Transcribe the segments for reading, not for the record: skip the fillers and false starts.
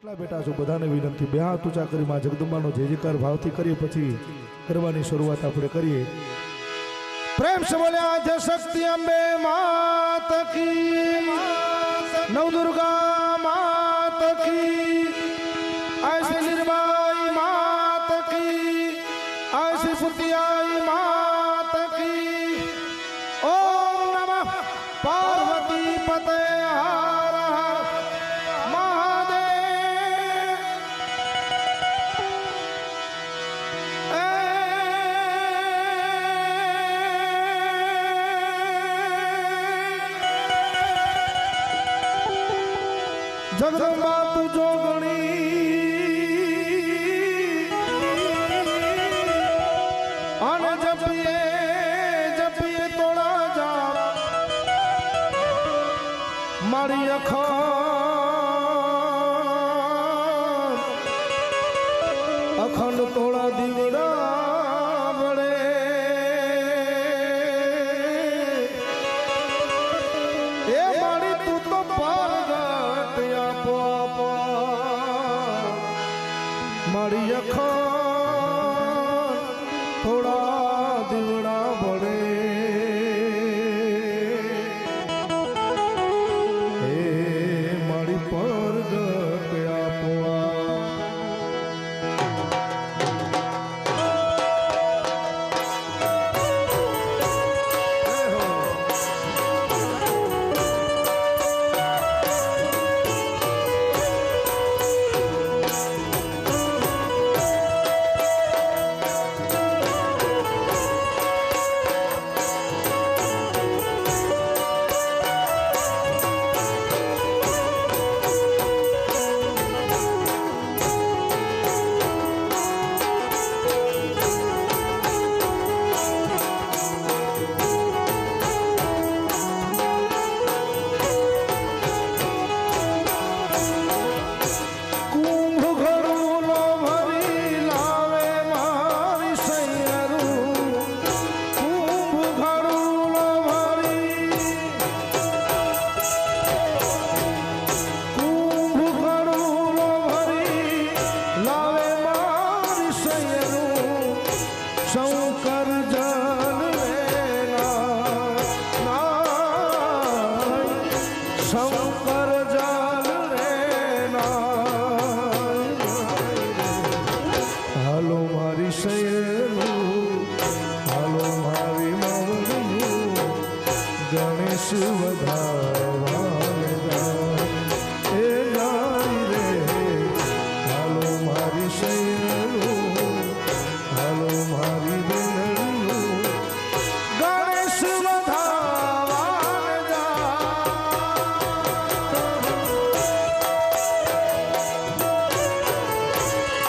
બેટા છો બધાને વિનંતી બે હાથ ઊંચા કરી માં જગદંબાનો જય જયકાર ભાવથી કરીએ પછી કરવાની શરૂઆત આપણે કરીએ। પ્રેમ સે બોલે આદ્ય શક્તિ અંબે માત કી, નવ દુર્ગા માત કી, આશી નિર્માઈ માત કી, આશી પુતિયાઈ માત કી। ઓમ નમઃ પાર્વતી પતે હર હર મહાદેવ। जगदंबा तू जोगणी अन जपिए जपिए तोड़ा जा मारी अखंड तोड़ा दीवड़ा बड़े ए मारी तू तो पार मारी अखंड थोड़ा दीवड़ा बड़े हे मारी पर गया शंकर जल शंकर जल हालो मारी शयरू हालो मारी मवड़ू गणेश वधावा रे हालो मारी शयरू हालो मारी बेनड़ू गणेश वधावा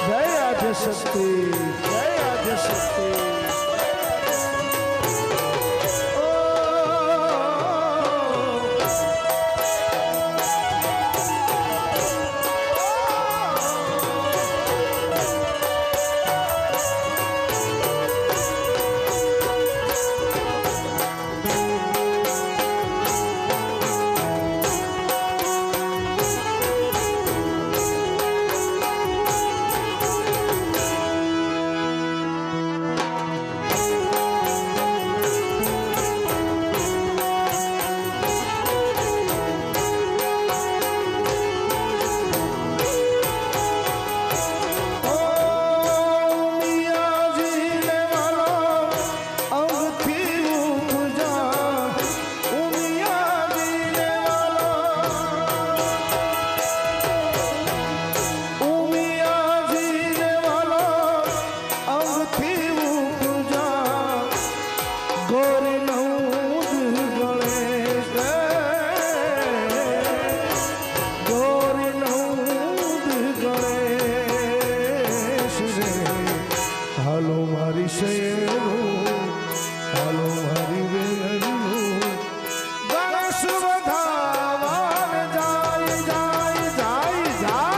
जय आद्य शक्ति जय आद्य शक्ति। हालो मारी शयरू हालो मारी बेनड़ू गणेश वधावान जाय जाय जाय जाय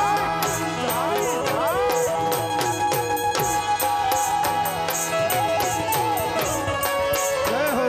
जय हो जय हो।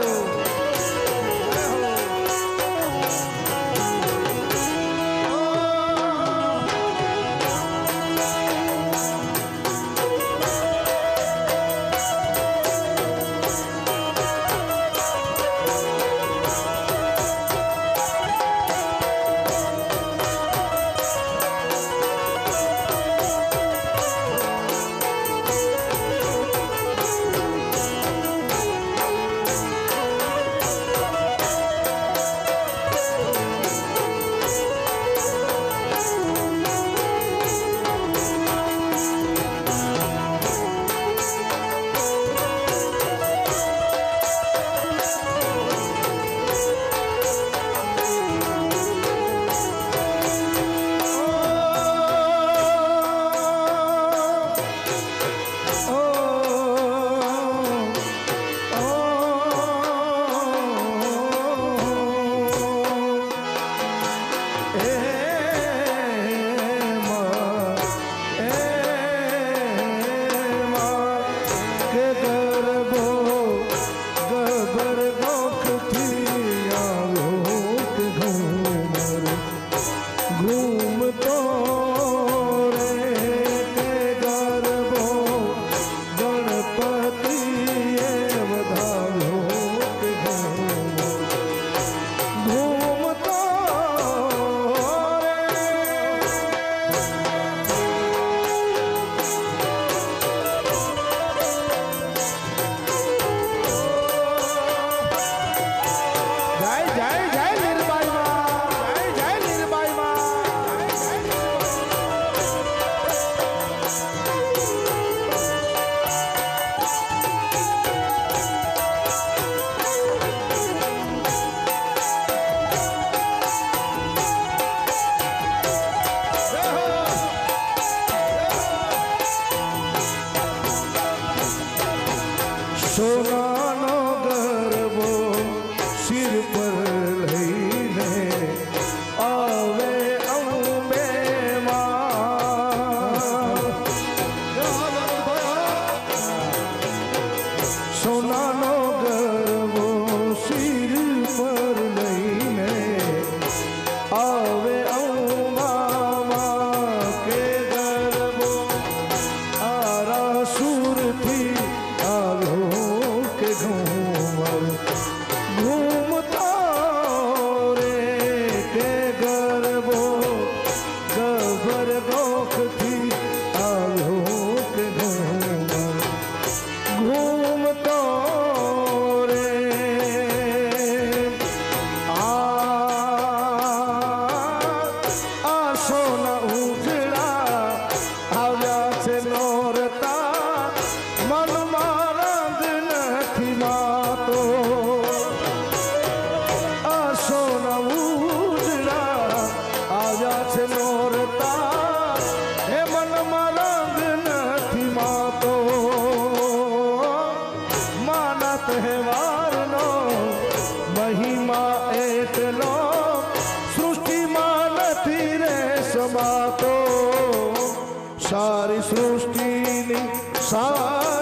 સારી સૃષ્ટિની સાર